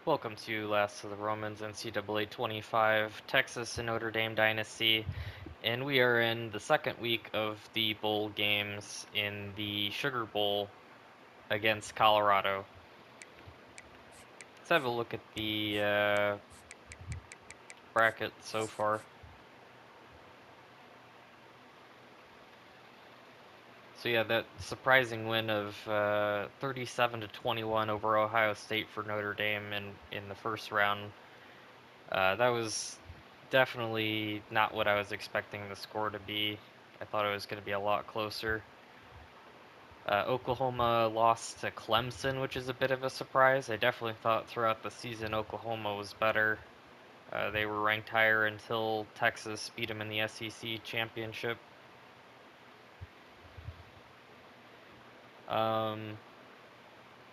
Welcome to Last of the Romans NCAA 25 Texas and Notre Dame Dynasty, and we are in the second week of the bowl games in the Sugar Bowl against Colorado. Let's have a look at the bracket so far. So yeah, that surprising win of 37 to 21 over Ohio State for Notre Dame in the first round. That was definitely not what I was expecting the score to be. I thought it was going to be a lot closer. Oklahoma lost to Clemson, which is a bit of a surprise. I definitely thought throughout the season Oklahoma was better. They were ranked higher until Texas beat them in the SEC championship.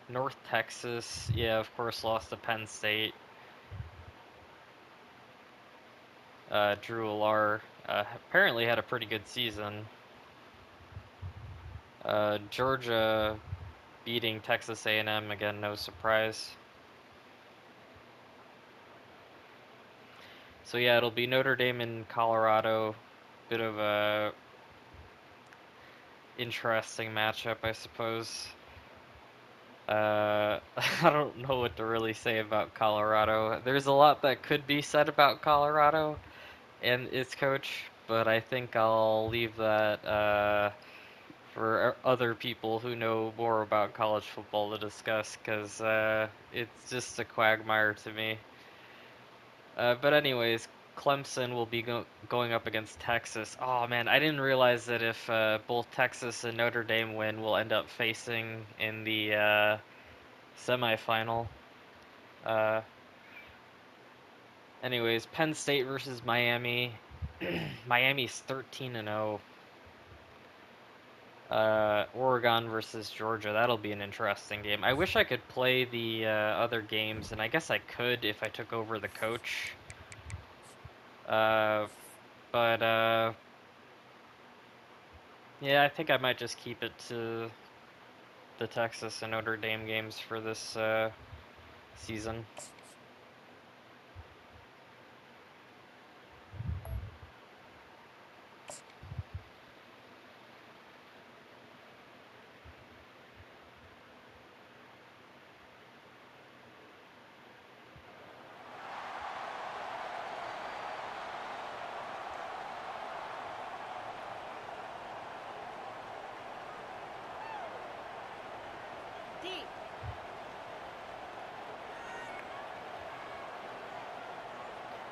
North Texas, yeah, of course, lost to Penn State. Drew Alar apparently had a pretty good season. Georgia beating Texas A&M, again, no surprise. So yeah, it'll be Notre Dame in Colorado. Bit of a interesting matchup, I suppose. I don't know what to really say about Colorado. There's a lot that could be said about Colorado and its coach, but I think I'll leave that for other people who know more about college football to discuss, because it's just a quagmire to me. But anyways, Clemson will be going up against Texas. Oh man, I didn't realize that if both Texas and Notre Dame win, we'll end up facing in the semifinal. Uh, Anyways, Penn State versus Miami. Miami's 13 and 0. Oregon versus Georgia. That'll be an interesting game. I wish I could play the other games, and I guess I could if I took over the coach. Uh, but yeah, I think I might just keep it to the Texas and Notre Dame games for this season.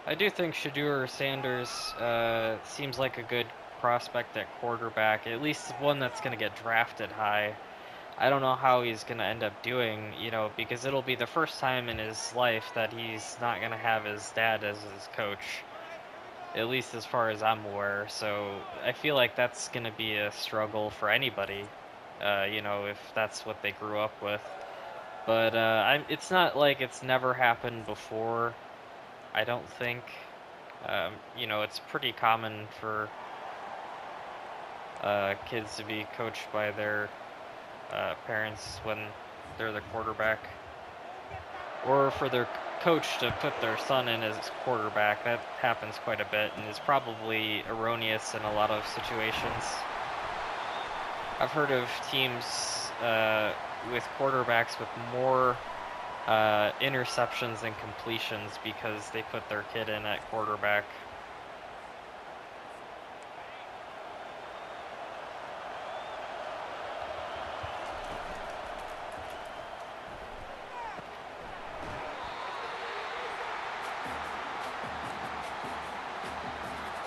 I do think Shedeur Sanders seems like a good prospect at quarterback, at least one that's going to get drafted high. I don't know how he's going to end up doing, because it'll be the first time in his life that he's not going to have his dad as his coach, at least as far as I'm aware. So I feel like that's going to be a struggle for anybody, if that's what they grew up with. But it's not like it's never happened before, I don't think. It's pretty common for kids to be coached by their parents when they're the quarterback, or for their coach to put their son in as quarterback. That happens quite a bit and is probably erroneous in a lot of situations. I've heard of teams with quarterbacks with more interceptions and completions because they put their kid in at quarterback.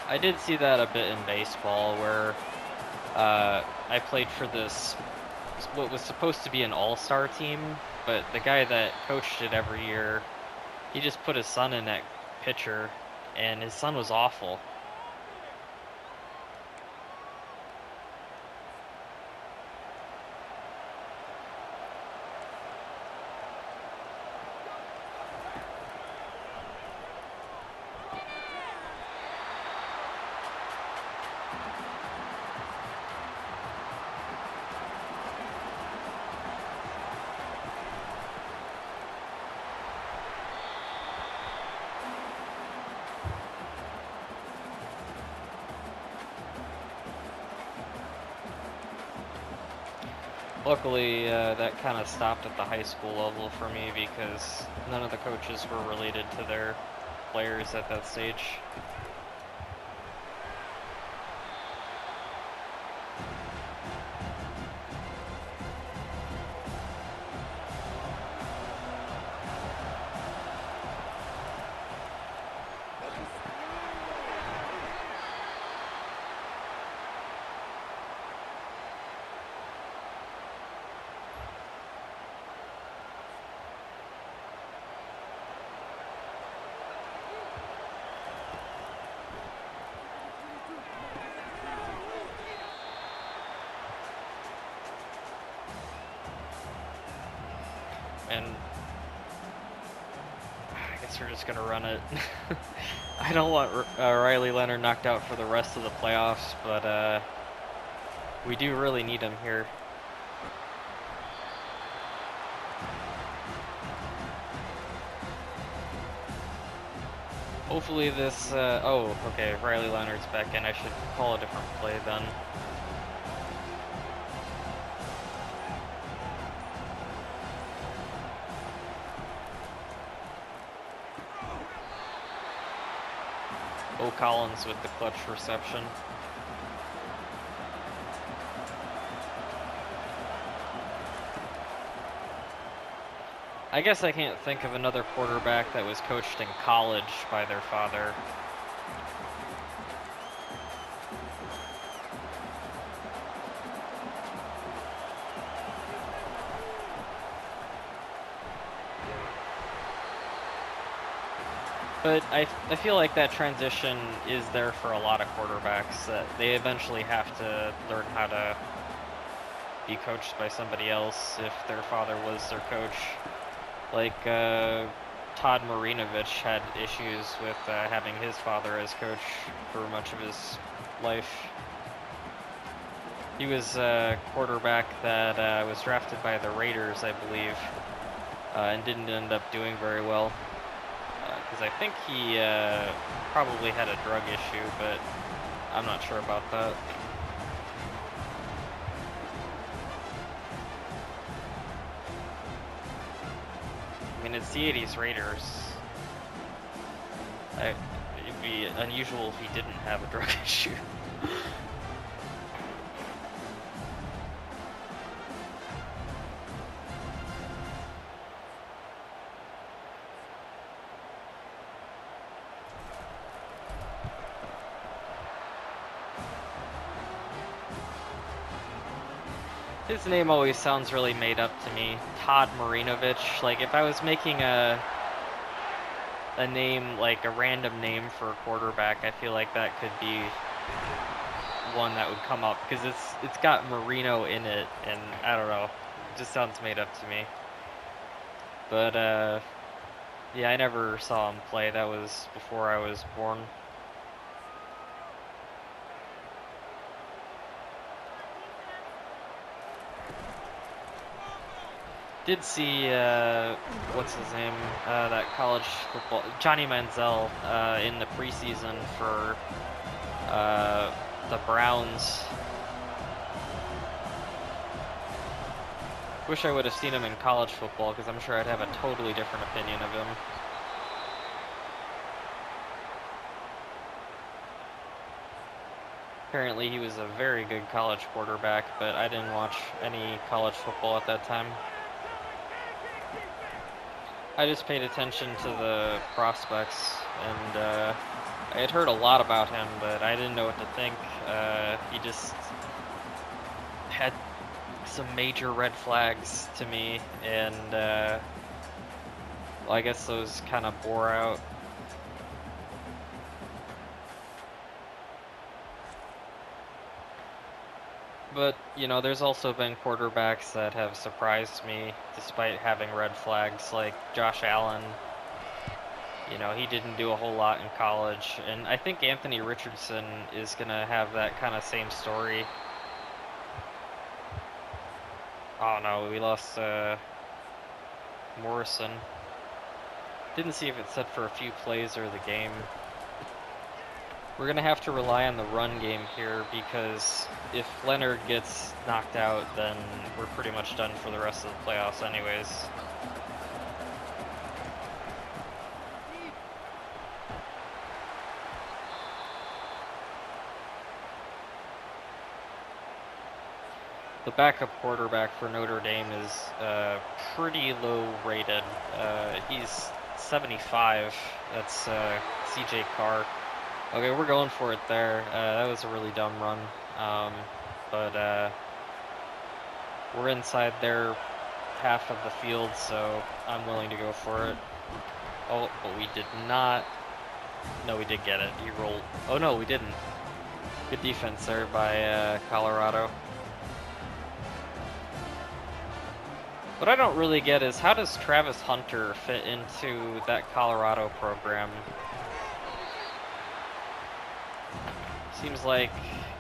I did see that a bit in baseball, where I played for what was supposed to be an all-star team, but the guy that coached it every year, he just put his son in at pitcher, and his son was awful. Luckily, that kind of stopped at the high school level for me because none of the coaches were related to their players at that stage. And I guess we're just gonna run it. I don't want Riley Leonard knocked out for the rest of the playoffs, but we do really need him here. Hopefully this, oh, okay, Riley Leonard's back in. I should call a different play then. Collins with the clutch reception. I guess I can't think of another quarterback that was coached in college by their father. But I feel like that transition is there for a lot of quarterbacks, that they eventually have to learn how to be coached by somebody else if their father was their coach. Like Todd Marinovich had issues with having his father as coach for much of his life. He was a quarterback that was drafted by the Raiders, I believe, and didn't end up doing very well. Because I think he probably had a drug issue, but I'm not sure about that. I mean, it's the 80s Raiders. It'd be unusual if he didn't have a drug issue. His name always sounds really made up to me. Todd Marinovich. Like, if I was making a name, like a random name for a quarterback, I feel like that could be one that would come up, because it's got Marino in it, and I don't know, it just sounds made up to me. But yeah, I never saw him play. That was before I was born. Did see, what's his name, that college football, Johnny Manziel, in the preseason for the Browns. Wish I would have seen him in college football, because I'm sure I'd have a totally different opinion of him. Apparently he was a very good college quarterback, but I didn't watch any college football at that time. I just paid attention to the prospects, and I had heard a lot about him, but I didn't know what to think. He just had some major red flags to me, and well, I guess those kind of bore out. But, you know, there's also been quarterbacks that have surprised me despite having red flags, like Josh Allen. You know, he didn't do a whole lot in college, and I think Anthony Richardson is going to have that kind of same story. Oh no, we lost Morrison. Didn't see if it said for a few plays or the game. We're going to have to rely on the run game here because if Leonard gets knocked out, then we're pretty much done for the rest of the playoffs anyways. The backup quarterback for Notre Dame is pretty low rated. He's 75. That's CJ Carr. Okay, we're going for it there. That was a really dumb run. But we're inside their half of the field, so I'm willing to go for it. Oh, but we did not. No, we did get it. He rolled. Oh, no, we didn't. Good defense there by Colorado. What I don't really get is how does Travis Hunter fit into that Colorado program? Seems like,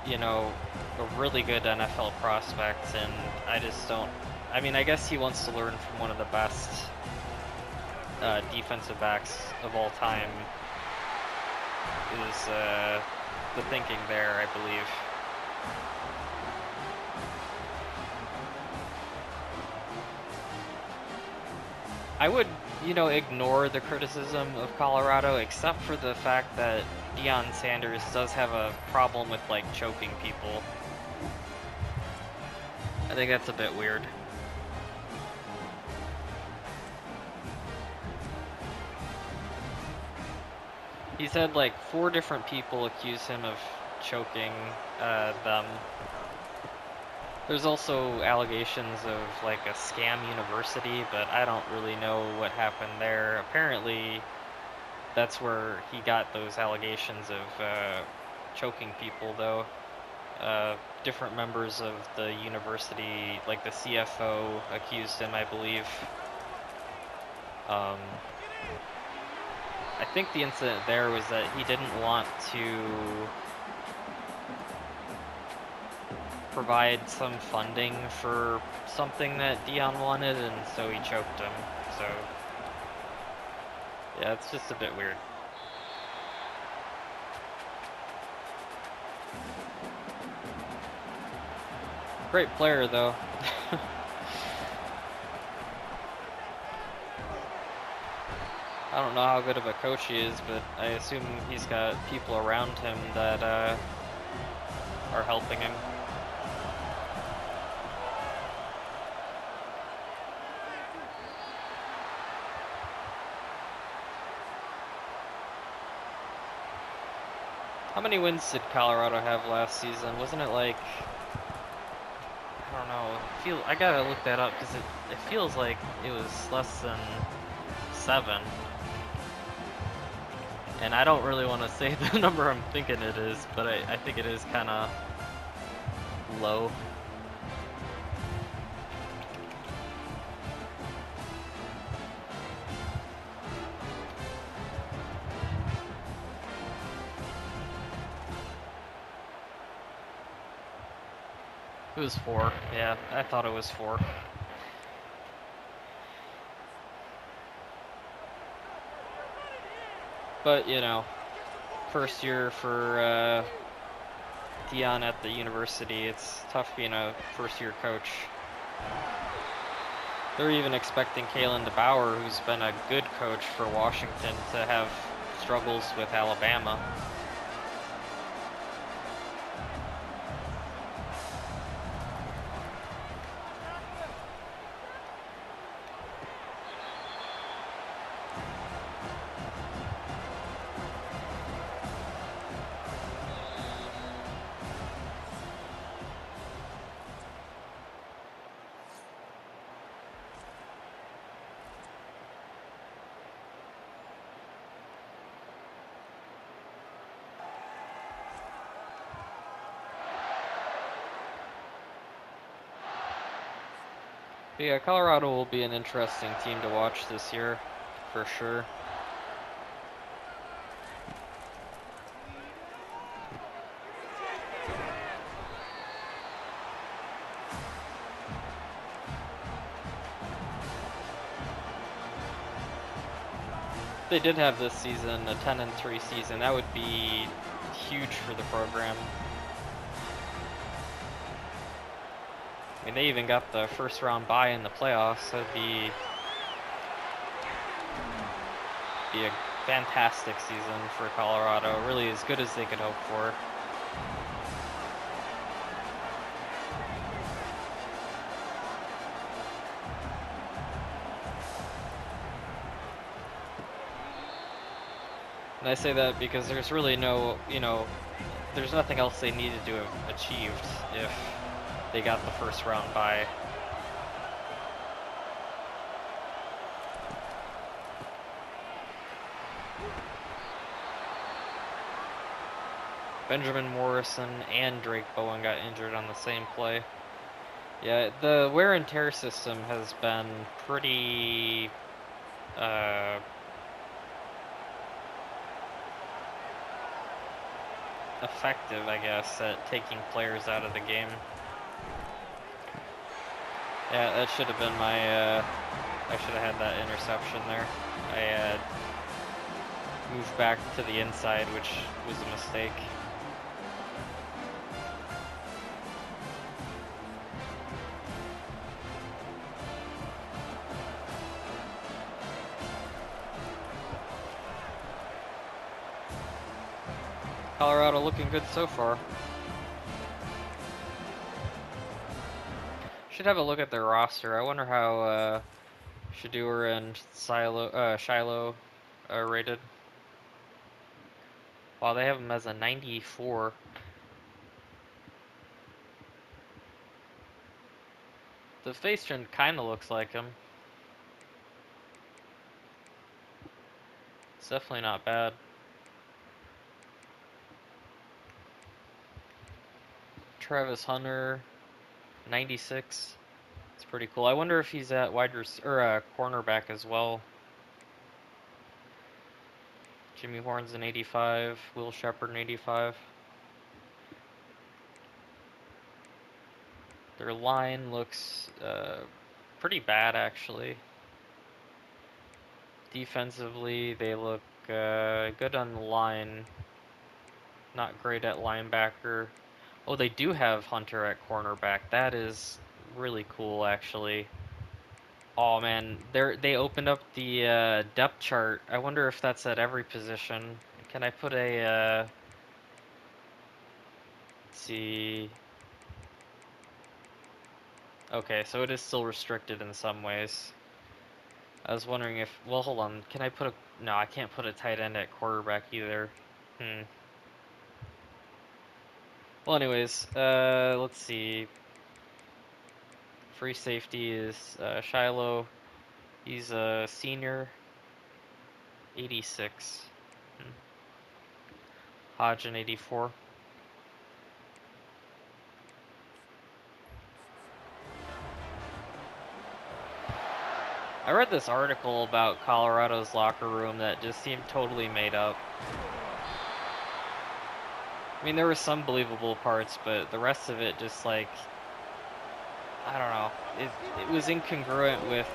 you know, a really good NFL prospect, and I just don't. I mean, I guess he wants to learn from one of the best defensive backs of all time, is the thinking there, I believe. I would, you know, ignore the criticism of Colorado, except for the fact that Deion Sanders does have a problem with, like, choking people. I think that's a bit weird. He's had, like, 4 different people accuse him of choking them. There's also allegations of, like, a scam university, but I don't really know what happened there. Apparently, that's where he got those allegations of choking people, though. Different members of the university, like the CFO, accused him, I believe. I think the incident there was that he didn't want to provide some funding for something that Deion wanted, and so he choked him. So, yeah, it's just a bit weird. Great player, though. I don't know how good of a coach he is, but I assume he's got people around him that are helping him. How many wins did Colorado have last season? Wasn't it like, I don't know, I gotta look that up because it feels like it was less than 7. And I don't really want to say the number I'm thinking it is, but I think it is kind of low. It was 4. Yeah, I thought it was 4. But, you know, first year for Deion at the university, it's tough being a first-year coach. They're even expecting Kalen DeBauer, who's been a good coach for Washington, to have struggles with Alabama. But yeah, Colorado will be an interesting team to watch this year, for sure. They did have this season a 10-3 season. That would be huge for the program. I mean, they even got the first round bye in the playoffs, so it'd be a fantastic season for Colorado, really as good as they could hope for. And I say that because there's really no, there's nothing else they needed to have achieved if they got the first round bye. Benjamin Morrison and Drake Bowen got injured on the same play. Yeah, the wear and tear system has been pretty effective, I guess, at taking players out of the game. Yeah, that should have been my, I should have had that interception there. I moved back to the inside, which was a mistake. Colorado looking good so far. Should have a look at their roster. I wonder how Shedeur and Shiloh are rated. Wow, they have him as a 94. The face trim kind of looks like him. It's definitely not bad. Travis Hunter, 96. It's pretty cool. I wonder if he's at cornerback as well. Jimmy Horn's an 85. Will Shepard an 85. Their line looks pretty bad, actually. Defensively, they look good on the line. Not great at linebacker. Oh, they do have Hunter at cornerback. That is really cool, actually. Oh man, they opened up the depth chart. I wonder if that's at every position. Can I put a let's see. Okay, so it is still restricted in some ways. I was wondering if, well, hold on. Can I put a, no, I can't put a tight end at quarterback either. Well, anyways, let's see. Free safety is Shiloh. He's a senior, 86. Hodgin, 84. I read this article about Colorado's locker room that just seemed totally made up. I mean, there were some believable parts, but the rest of it just like, I don't know. It was incongruent with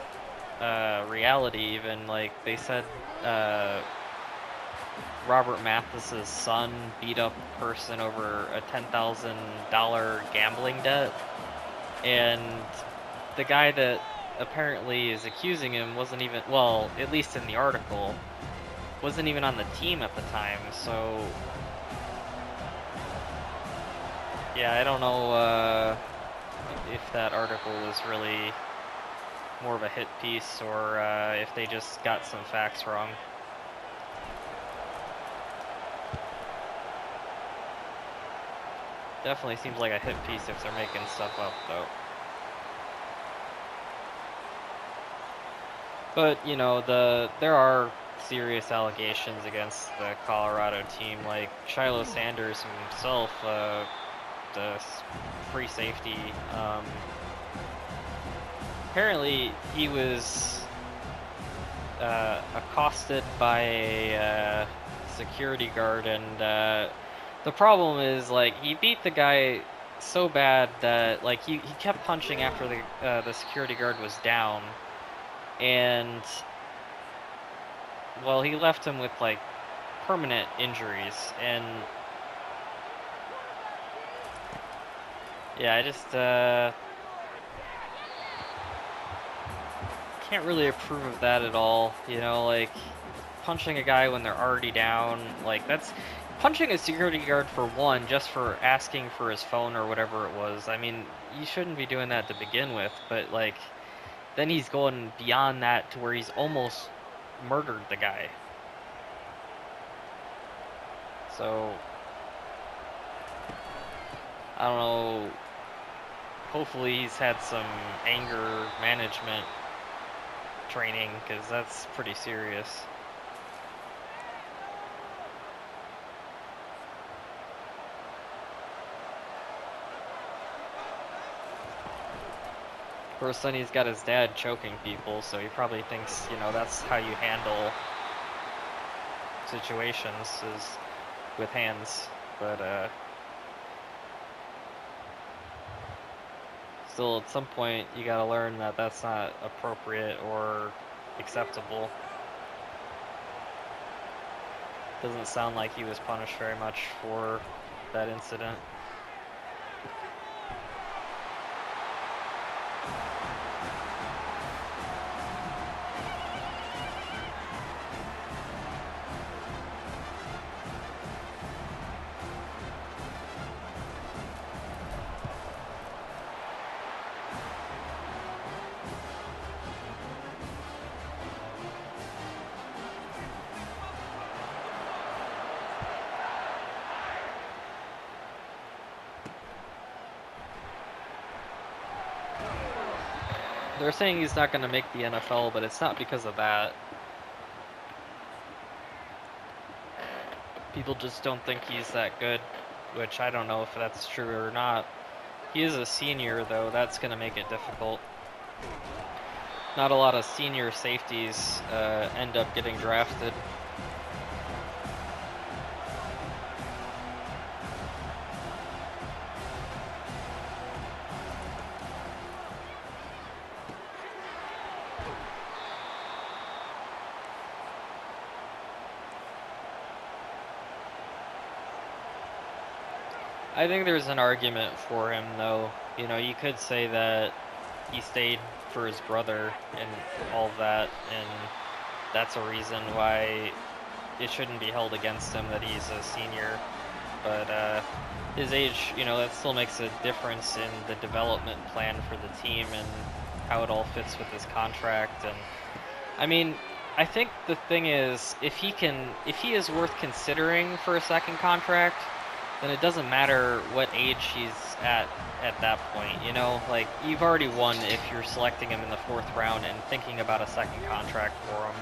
reality even. Like, they said Robert Mathis's son beat up a person over a $10,000 gambling debt, and the guy that apparently is accusing him wasn't even, well, at least in the article, wasn't even on the team at the time. So yeah, I don't know if that article was really more of a hit piece or if they just got some facts wrong. Definitely seems like a hit piece if they're making stuff up, though. But, you know, there are serious allegations against the Colorado team, like Shiloh Sanders himself, the free safety. Apparently, he was accosted by a security guard, and the problem is, like, he beat the guy so bad that, like, he kept punching after the security guard was down, and, well, he left him with, like, permanent injuries, and Yeah, I just can't really approve of that at all. You know, like punching a guy when they're already down, like that's punching a security guard for one, just for asking for his phone or whatever it was. I mean, you shouldn't be doing that to begin with, but like then he's going beyond that to where he's almost murdered the guy. So I don't know. Hopefully he's had some anger management training, because that's pretty serious. Of course, then he's got his dad choking people, so he probably thinks, you know, that's how you handle situations, is with hands. But still, at some point, you gotta learn that that's not appropriate or acceptable. Doesn't sound like he was punished very much for that incident. They're saying he's not going to make the NFL, but it's not because of that. People just don't think he's that good, which I don't know if that's true or not. He is a senior, though. That's going to make it difficult. Not a lot of senior safeties end up getting drafted. I think there's an argument for him, though. You know, you could say that he stayed for his brother and all of that, and that's a reason why it shouldn't be held against him that he's a senior. But his age, you know, that still makes a difference in the development plan for the team and how it all fits with his contract. And I mean, I think the thing is, if he is worth considering for a second contract, then it doesn't matter what age he's at that point, you know? Like, you've already won if you're selecting him in the 4th round and thinking about a second contract for him.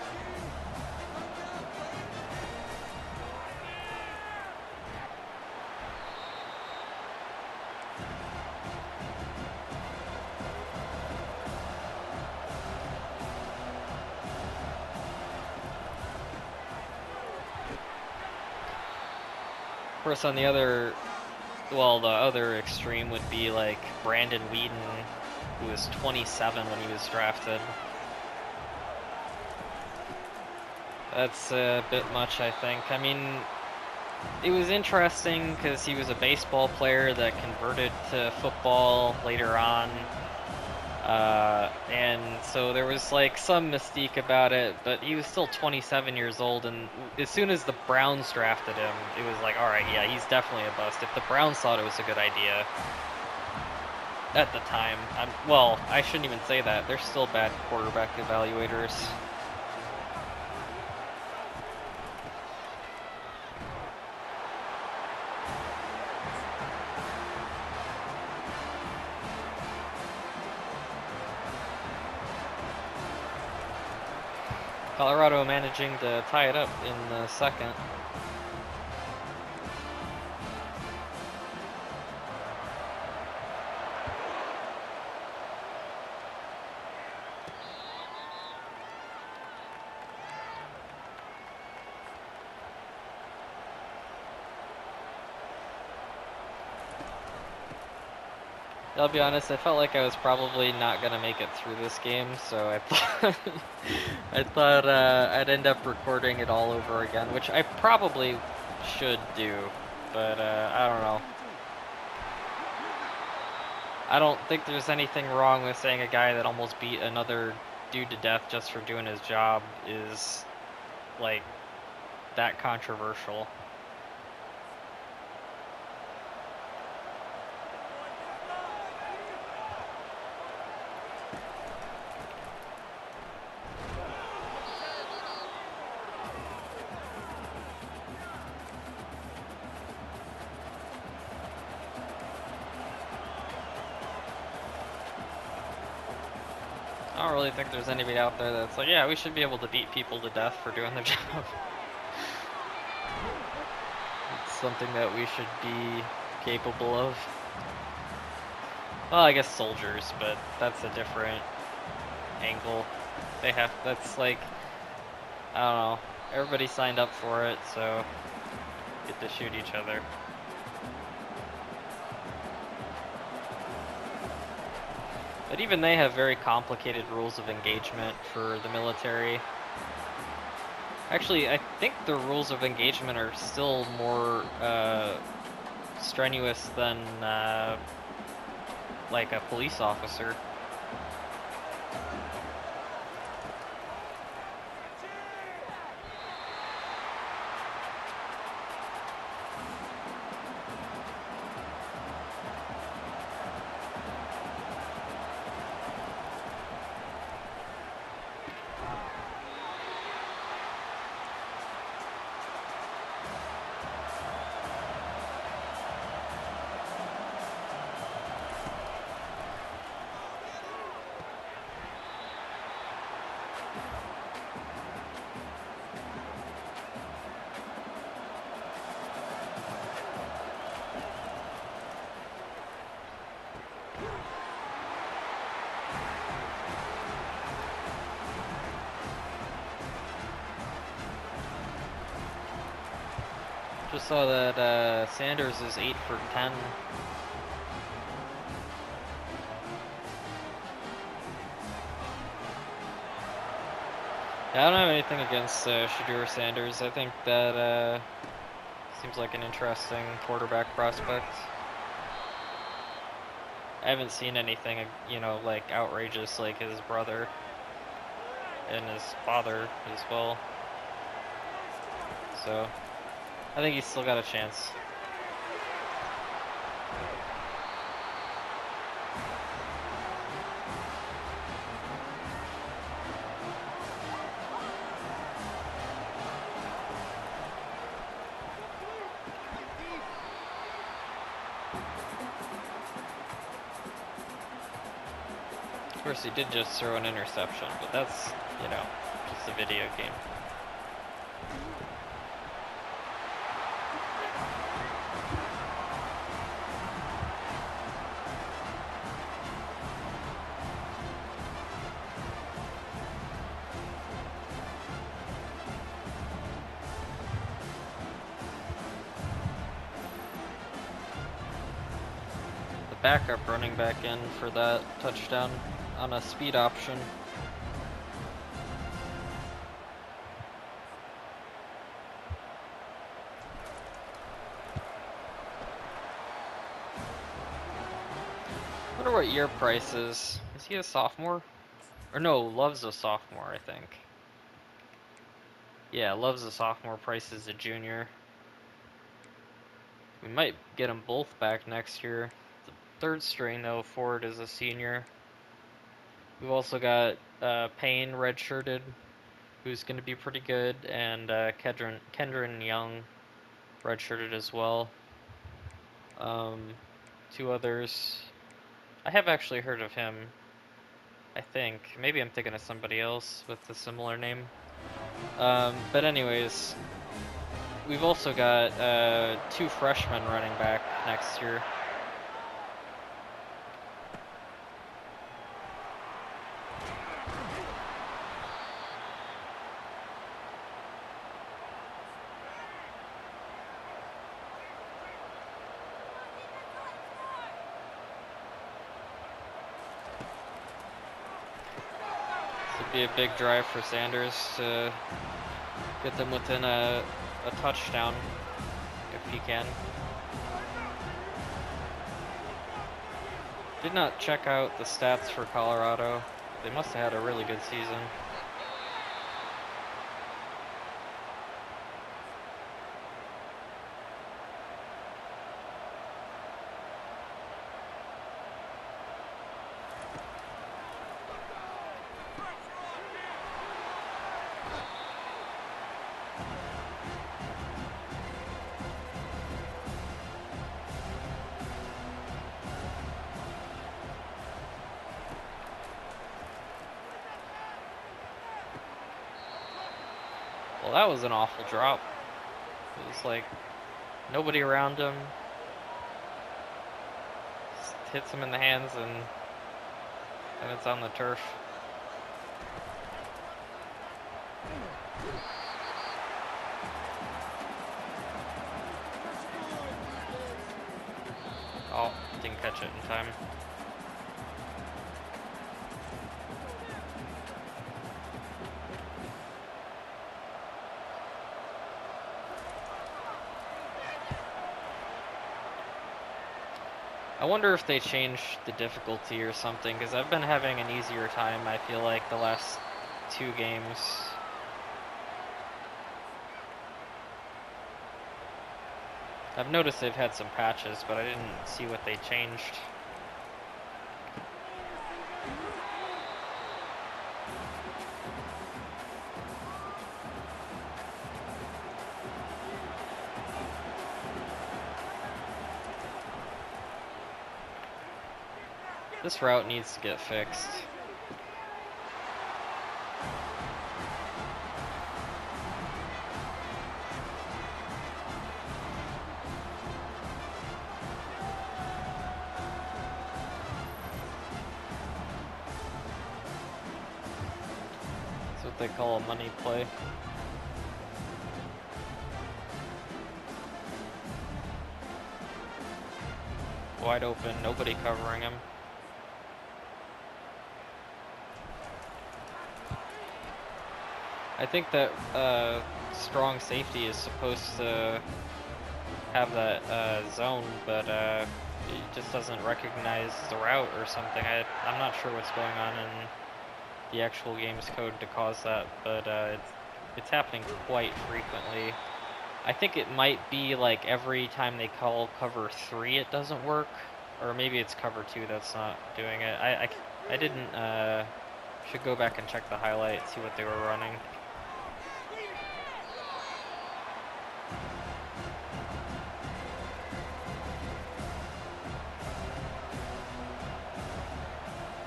Of course, on the other extreme would be like Brandon Whedon, who was 27 when he was drafted. That's a bit much, I think. I mean, it was interesting because he was a baseball player that converted to football later on. And so there was like some mystique about it, but he was still 27 years old, and as soon as the Browns drafted him, it was like, alright, yeah, he's definitely a bust. If the Browns thought it was a good idea at the time, well, I shouldn't even say that. They're still bad quarterback evaluators. Colorado managing to tie it up in the 2nd. I'll be honest, I felt like I was probably not gonna make it through this game, so I thought I'd end up recording it all over again, which I probably should do, but I don't know. I don't think there's anything wrong with saying a guy that almost beat another dude to death just for doing his job is, like, that controversial. I don't really think there's anybody out there that's like, yeah, we should be able to beat people to death for doing their job. It's something that we should be capable of. Well, I guess soldiers, but that's a different angle. That's like, I don't know, everybody signed up for it, so get to shoot each other. But even they have very complicated rules of engagement for the military. Actually, I think the rules of engagement are still more strenuous than like a police officer. Just saw that Sanders is 8 for 10. Yeah, I don't have anything against Shedeur Sanders. I think that seems like an interesting quarterback prospect. I haven't seen anything, you know, like outrageous like his brother and his father as well. So I think he's still got a chance. Of course, he did just throw an interception, but that's, you know, just a video game. Backup running back in for that touchdown on a speed option. I wonder what year Price is. Is he a sophomore? Or no, Love's a sophomore, I think. Yeah, Love's a sophomore, Price is a junior. We might get them both back next year. The third string though, Ford is a senior. We've also got Payne redshirted, who's going to be pretty good, and Kendron Young redshirted as well. Two others. I have actually heard of him, I think. Maybe I'm thinking of somebody else with a similar name. But anyways, we've also got two freshmen running back next year. Be a big drive for Sanders to get them within a touchdown if he can. Did not check out the stats for Colorado. They must have had a really good season. Well, that was an awful drop. It was like nobody around him. Just hits him in the hands and it's on the turf. Oh, didn't catch it in time. I wonder if they changed the difficulty or something, because I've been having an easier time, I feel like, the last 2 games. I've noticed they've had some patches, but I didn't see what they changed. This route needs to get fixed. That's what they call a money play. Wide open, nobody covering him. I think that strong safety is supposed to have that zone, but it just doesn't recognize the route or something. I'm not sure what's going on in the actual game's code to cause that, but it's happening quite frequently. I think it might be like every time they call cover 3 it doesn't work, or maybe it's cover 2 that's not doing it. I didn't, should go back and check the highlight, see what they were running.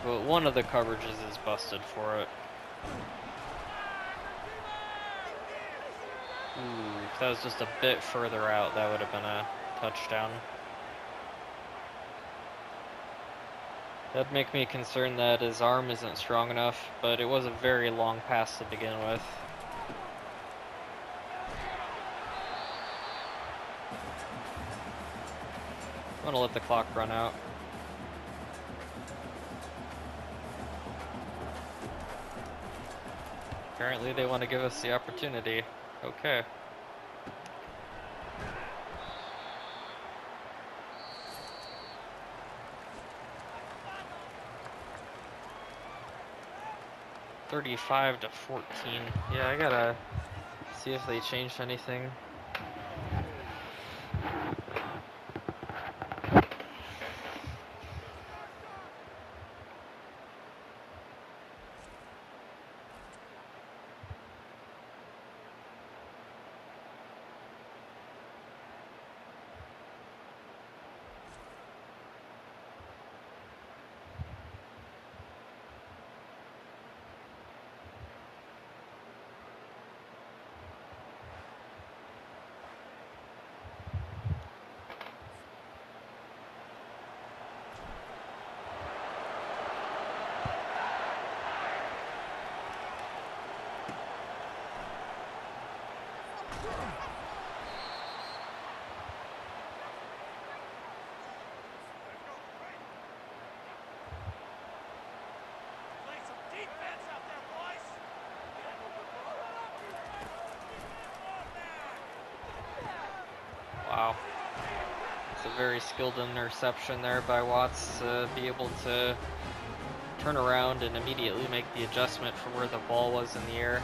But one of the coverages is busted for it. Ooh, if that was just a bit further out, that would have been a touchdown. That'd make me concerned that his arm isn't strong enough, but it was a very long pass to begin with. I'm gonna let the clock run out. Apparently they want to give us the opportunity. Okay. $35 to 14. Yeah, I gotta see if they changed anything. It's a very skilled interception there by Watts to be able to turn around and immediately make the adjustment for where the ball was in the air.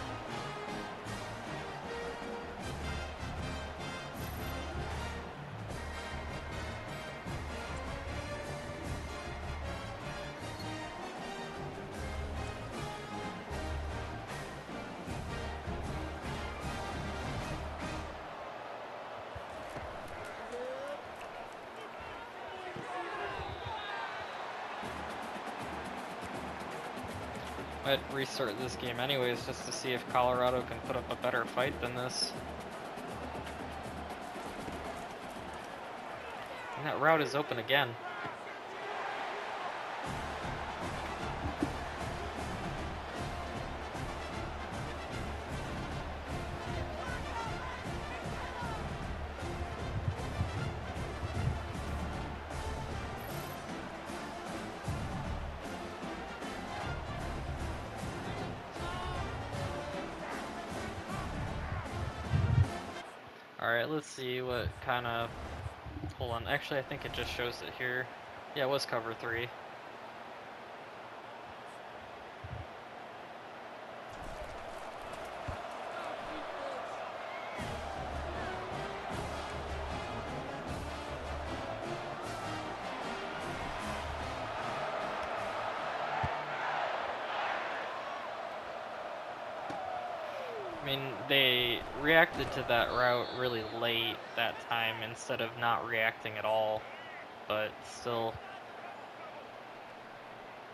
I'd restart this game anyways just to see if Colorado can put up a better fight than this. And that route is open again. Alright, let's see what kind of... Hold on, actually I think it just shows it here. Yeah, it was cover 3. I mean, they reacted to that route really late that time instead of not reacting at all, but still,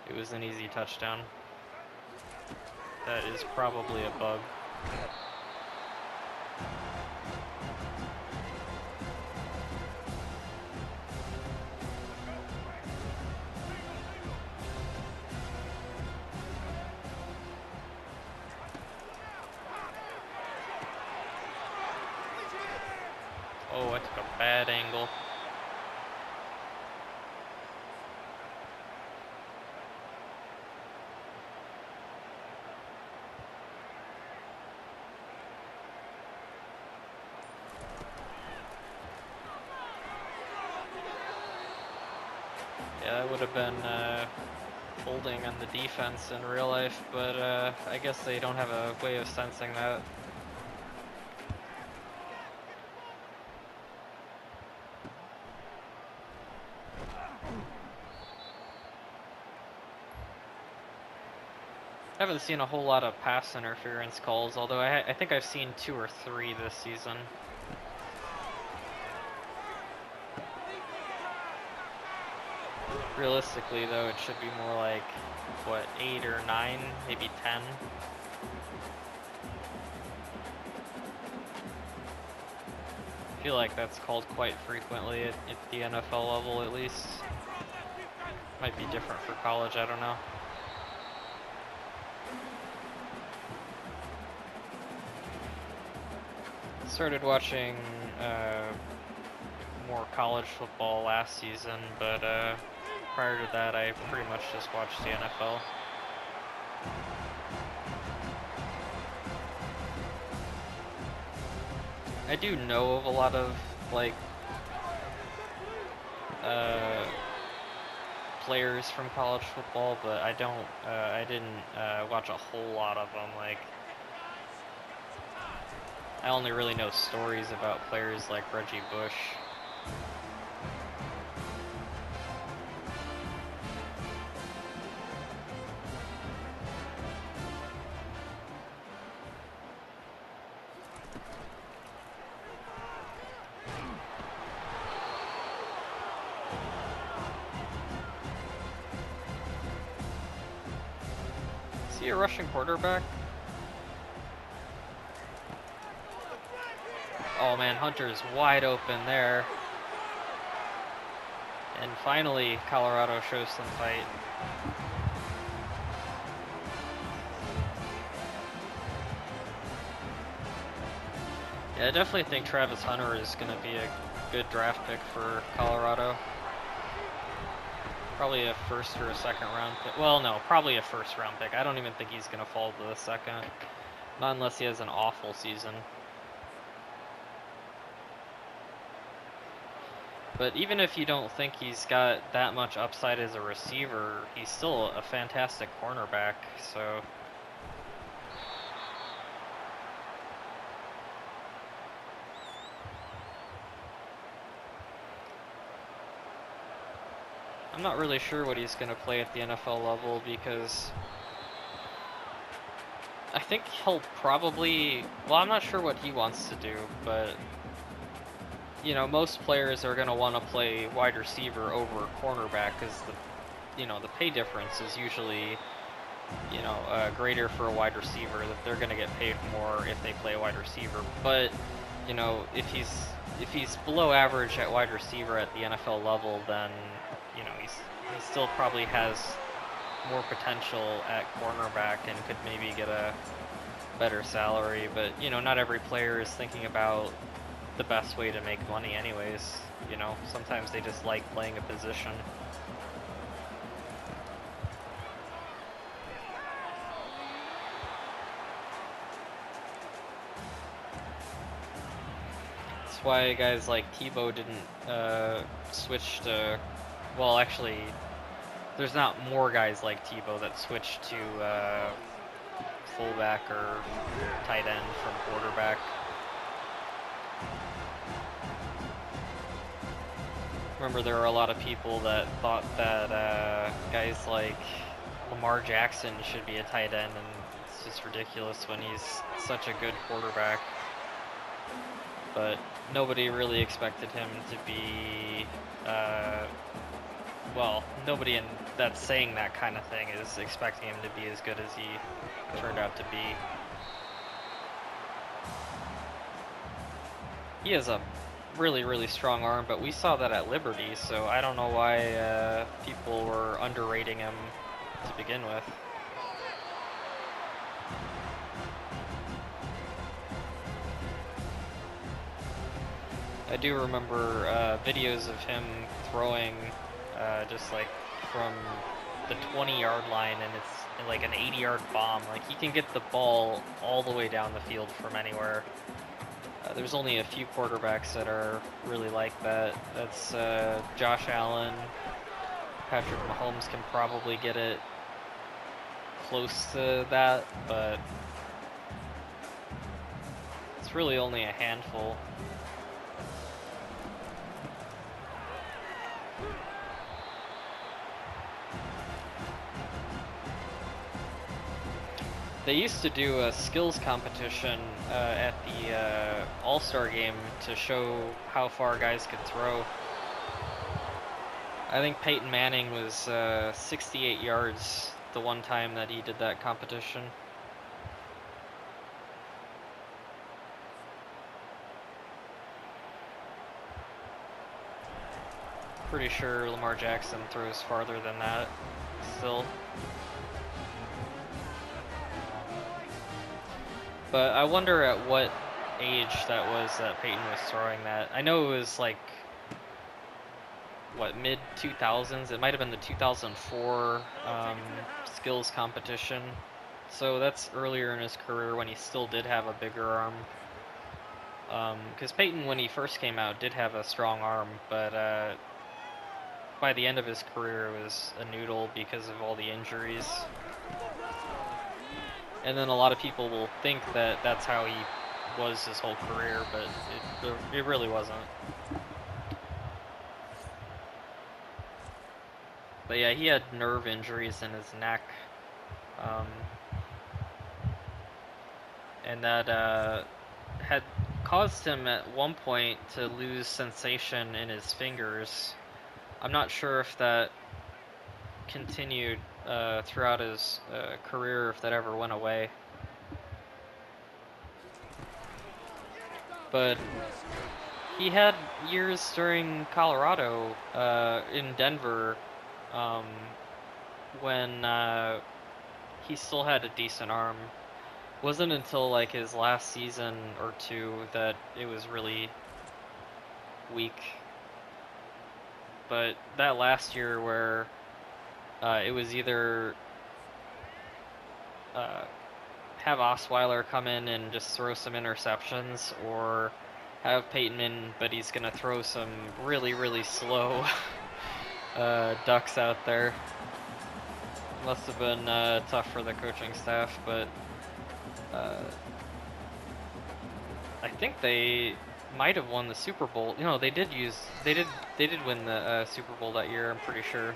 it was an easy touchdown. That is probably a bug. Oh, I took a bad angle. Yeah, that would have been holding on the defense in real life, but I guess they don't have a way of sensing that. I haven't seen a whole lot of pass interference calls, although I think I've seen 2 or 3 this season. Realistically, though, it should be more like, what, 8 or 9, maybe 10. I feel like that's called quite frequently at the NFL level, at least. Might be different for college, I don't know. Started watching more college football last season, but prior to that I pretty much just watched the NFL. I do know of a lot of like players from college football, but I didn't watch a whole lot of them. Like, I only really know stories about players like Reggie Bush. Is he a Russian quarterback? Oh man, Hunter's wide open there. And finally, Colorado shows some fight. Yeah, I definitely think Travis Hunter is going to be a good draft pick for Colorado. Probably a first or a second round pick. Well, no, probably a first round pick. I don't even think he's going to fall to the second. Not unless he has an awful season. But even if you don't think he's got that much upside as a receiver, he's still a fantastic cornerback, so... I'm not really sure what he's going to play at the NFL level because I think he'll probably, well, I'm not sure what he wants to do, but you know, most players are going to want to play wide receiver over cornerback because the pay difference is usually, greater for a wide receiver, that they're going to get paid more if they play wide receiver. But, if he's below average at wide receiver at the NFL level, then he still probably has more potential at cornerback and could maybe get a better salary. But not every player is thinking about the best way to make money anyways. Sometimes they just like playing a position. That's why guys like Tebow didn't switch to, well, actually there's not more guys like Tebow that switched to fullback or tight end from quarterback. Remember, there were a lot of people that thought that guys like Lamar Jackson should be a tight end, and it's just ridiculous when he's such a good quarterback. But nobody really expected him to be, well, nobody that's saying that kind of thing is expecting him to be as good as he turned out to be. He has a really, really strong arm, but we saw that at Liberty, so I don't know why people were underrating him to begin with. I do remember videos of him throwing just like from the 20-yard line, and it's like an 80-yard bomb. Like, he can get the ball all the way down the field from anywhere. There's only a few quarterbacks that are really like that. That's Josh Allen. Patrick Mahomes can probably get it close to that, but it's really only a handful. They used to do a skills competition at the All-Star game to show how far guys could throw. I think Peyton Manning was 68 yards the one time that he did that competition. Pretty sure Lamar Jackson throws farther than that still. But I wonder at what age that was that Peyton was throwing that. I know it was like, what, mid-2000s? It might have been the 2004 skills competition. So that's earlier in his career when he still did have a bigger arm. Because Peyton, when he first came out, did have a strong arm, but by the end of his career it was a noodle because of all the injuries. And then a lot of people will think that that's how he was his whole career, but it really wasn't. But yeah, he had nerve injuries in his neck. And that had caused him at one point to lose sensation in his fingers. I'm not sure if that continued throughout his career, if that ever went away. But he had years during Colorado, in Denver, when he still had a decent arm. Wasn't until like his last season or two that it was really weak. But that last year where it was either have Osweiler come in and just throw some interceptions, or have Peyton Manning, but he's gonna throw some really slow ducks out there. Must have been tough for the coaching staff, but I think they might have won the Super Bowl. You know, they did win the Super Bowl that year, I'm pretty sure.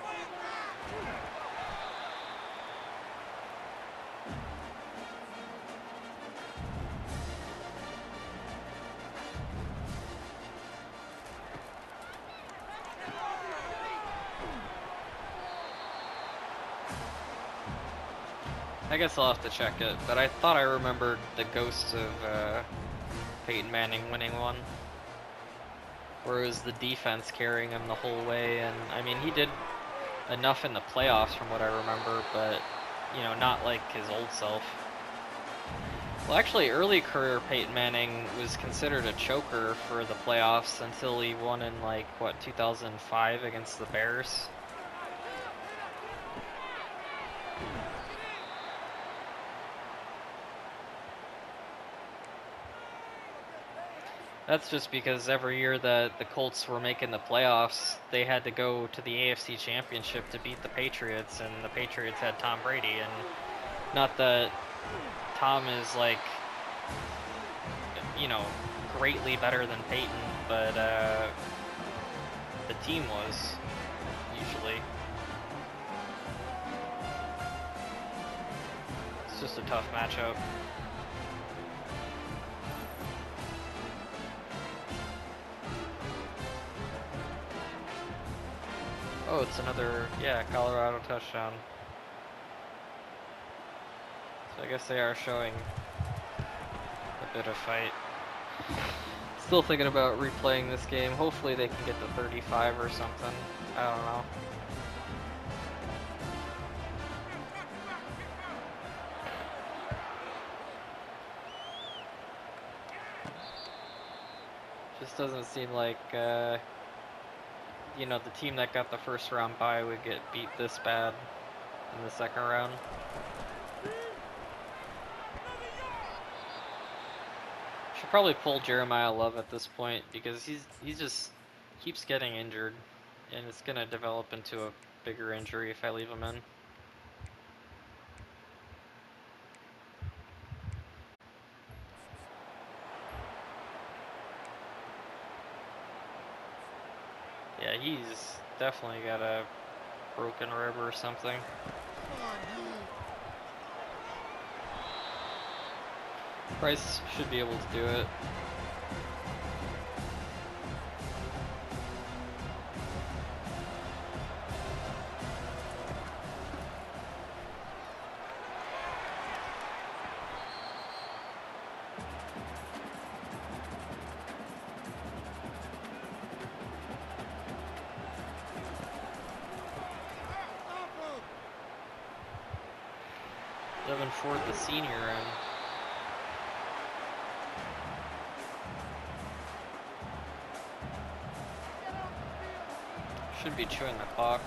I guess I'll have to check it, but I thought I remembered the ghost of Peyton Manning winning one, where it was the defense carrying him the whole way, and I mean, he did enough in the playoffs from what I remember, but, you know, not like his old self. Well, actually, early career Peyton Manning was considered a choker for the playoffs until he won in, like, what, 2005 against the Bears? That's just because every year that the Colts were making the playoffs, they had to go to the AFC Championship to beat the Patriots, and the Patriots had Tom Brady. And not that Tom is, like, you know, greatly better than Peyton, but the team was, usually. It's just a tough matchup. Oh, it's another, yeah, Colorado touchdown. So I guess they are showing a bit of fight. Still thinking about replaying this game. Hopefully they can get to 35 or something. I don't know. Just doesn't seem like, you know, the team that got the first round bye would get beat this bad in the second round. Should probably pull Jeremiah Love at this point because he just keeps getting injured, and it's gonna develop into a bigger injury if I leave him in. Yeah, he's definitely got a broken rib or something. Price should be able to do it. Devin Ford, the senior, and should be chewing the clock.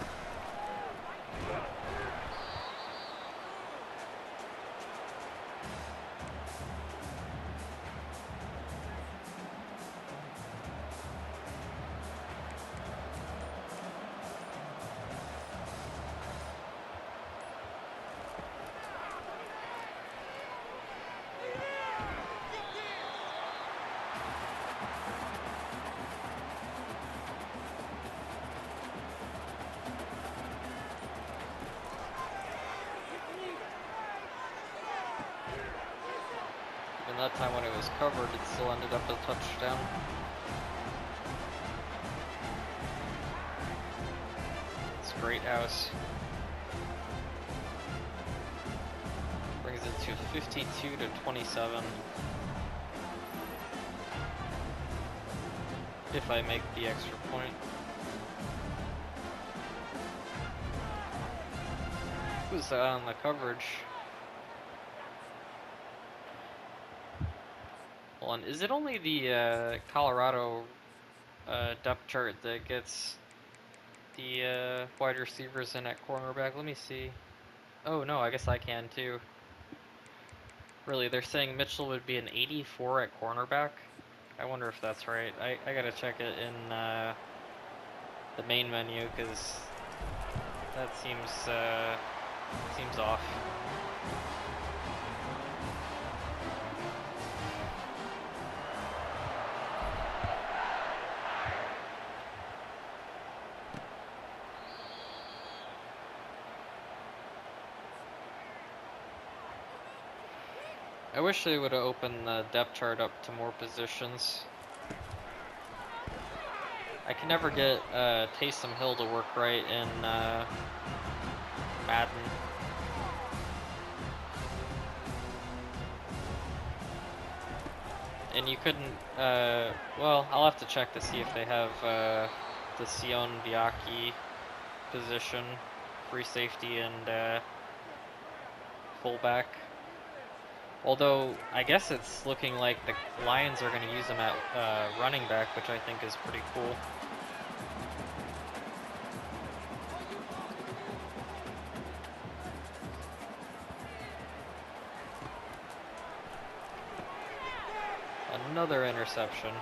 That time when it was covered, it still ended up a touchdown. It's great house. Brings it to 52-27. If I make the extra point. Who's on the coverage? Is it only the Colorado depth chart that gets the wide receivers in at cornerback? Let me see. Oh no, I guess I can too. Really, they're saying Mitchell would be an 84 at cornerback? I wonder if that's right. I gotta check it in the main menu, because that seems off. I wish they would have opened the depth chart up to more positions. I can never get Taysom Hill to work right in Madden. And you couldn't, well, I'll have to check to see if they have the Sion Biaki position, free safety and fullback. Although, I guess it's looking like the Lions are going to use him at running back, which I think is pretty cool. Another interception.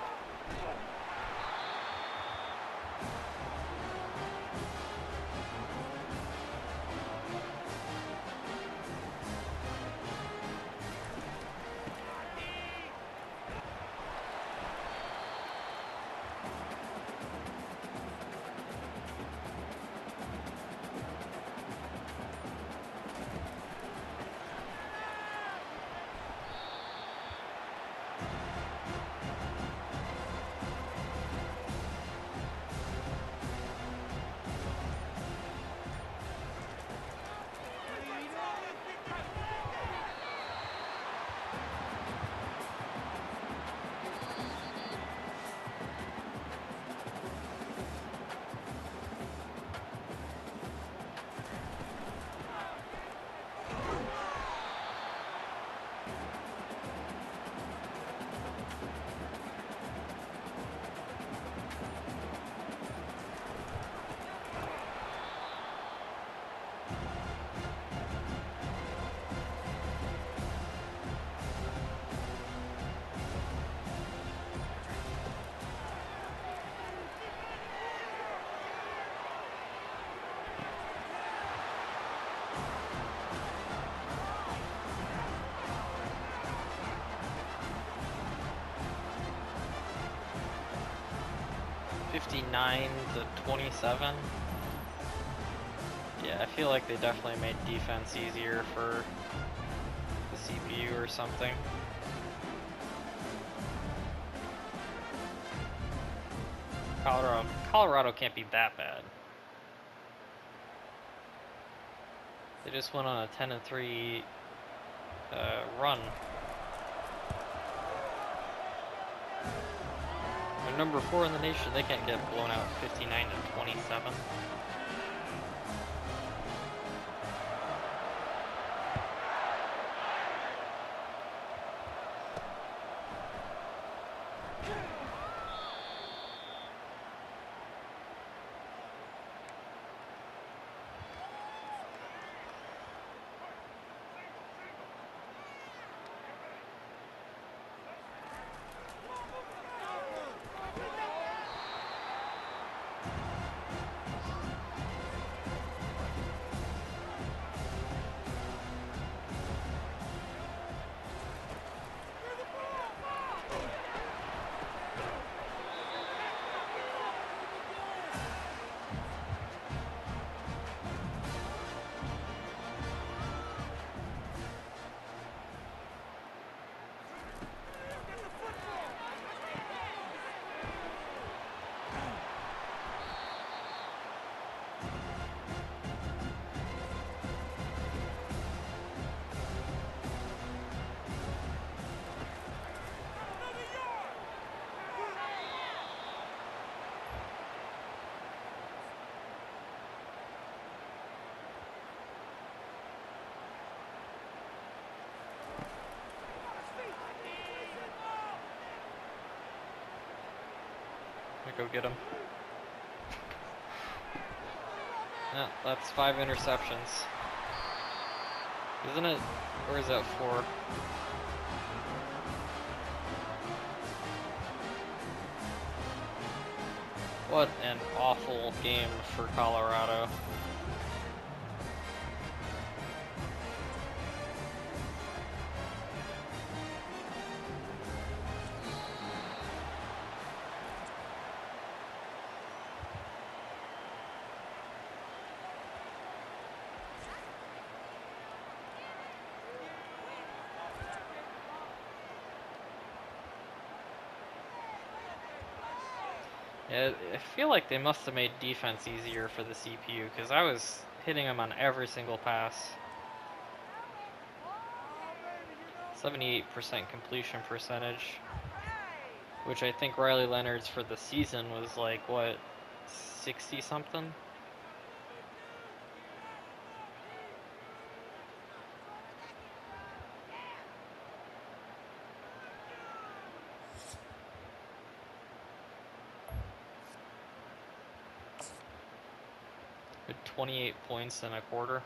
(59-27). Yeah, I feel like they definitely made defense easier for the CPU or something. Colorado can't be that bad. They just went on a 10-3 run. They're number 4 in the nation. They can't get blown out 59-27. Go get him. Yeah, that's 5 interceptions. Isn't it? Or is that 4? What an awful game for Colorado. Yeah, I feel like they must have made defense easier for the CPU because I was hitting them on every single pass. 78% completion percentage, which I think Riley Leonard's for the season was like, what, 60 something? With 28 points in a quarter.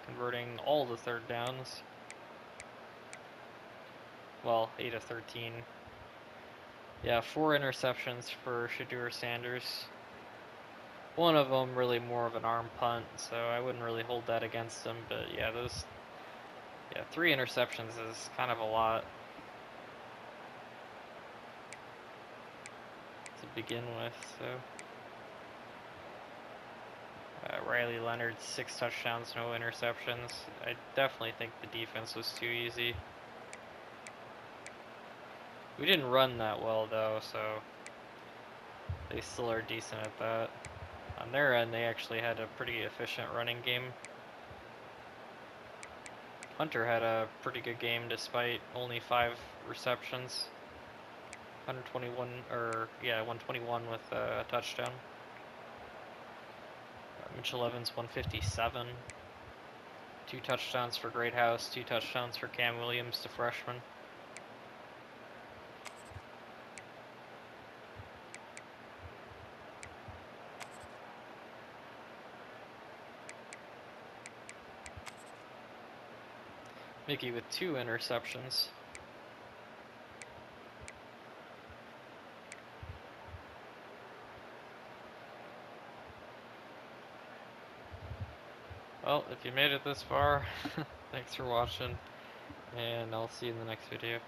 Converting all the third downs. Well, 8 of 13. Yeah, 4 interceptions for Shedeur Sanders. One of them really more of an arm punt, so I wouldn't really hold that against him. But yeah, 3 interceptions is kind of a lot to begin with. So Riley Leonard, 6 touchdowns, no interceptions. I definitely think the defense was too easy. We didn't run that well though, so they still are decent at that. On their end, they actually had a pretty efficient running game. Hunter had a pretty good game despite only 5 receptions. 121 with a touchdown. Mitchell Evans 157. 2 touchdowns for Greathouse, 2 touchdowns for Cam Williams, the freshman. Mickey with 2 interceptions. Well, if you made it this far, thanks for watching, and I'll see you in the next video.